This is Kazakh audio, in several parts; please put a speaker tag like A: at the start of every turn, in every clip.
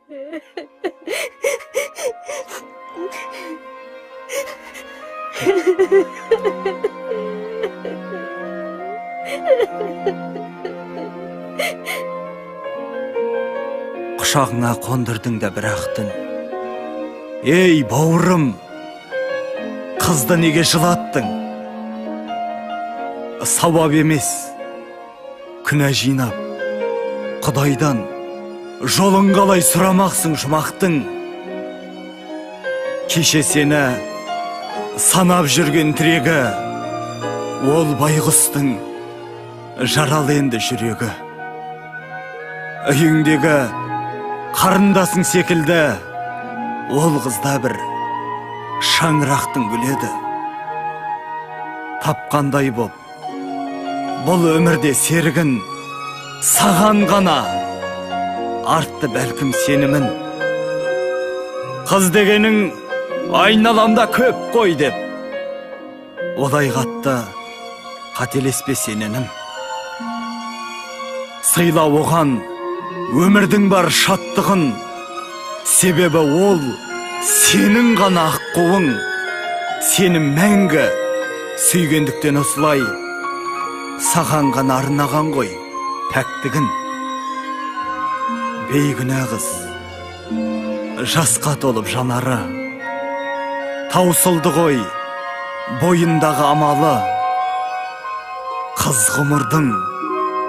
A: Құшағыңа қондырдың да бір ақтын. Ей, бауырым, қызды неге жылаттың? Сауап емес, күнә жинап, Құдайдан жолын қалай сұрамақсың жұмақтың? Кеше сені санап жүрген тірегі, ол байғұстың жаралы енді жүрегі. Үйіңдегі қарындасың секілді, ол қызда бір шаңырақтың гүледі. Тапқандай боп, бұл өмірде серігін саған ғана артты бәлкім сенімін. Қыз дегенің айналамда көп қой деп, олай қатты қателеспе сененім. Сыйла оған өмірдің бар шаттығын, себебі ол сенің ғана аққуың. Сені мәңгі сүйгендіктен осылай саған ғана арнаған ғой пәктігін. Бейгүнә қыз, жасқа толып жанары, таусылды ғой бойындағы амалы. Қыз ғұмырдың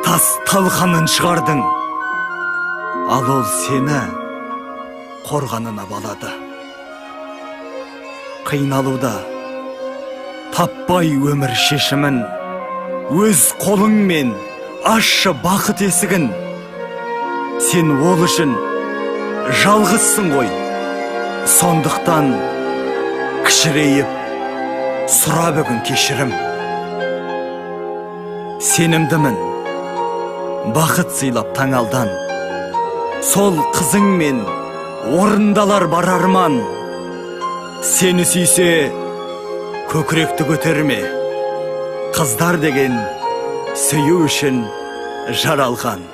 A: тас талқанын шығардың, ал ол сені қорғанына балады. Қиналуда таппай өмір шешімін, өз қолыңмен ашшы бақыт есігін. Сен ол үшін жалғызсың ғой, сондықтан кішірейіп сұра бүгін кешірім. Сенімдімін, бақыт сыйлап таңалдан, сол қызыңмен орындалар бар арман. Сені сүйсе көкіректі көтерме, қыздар деген сүю үшін жаралған.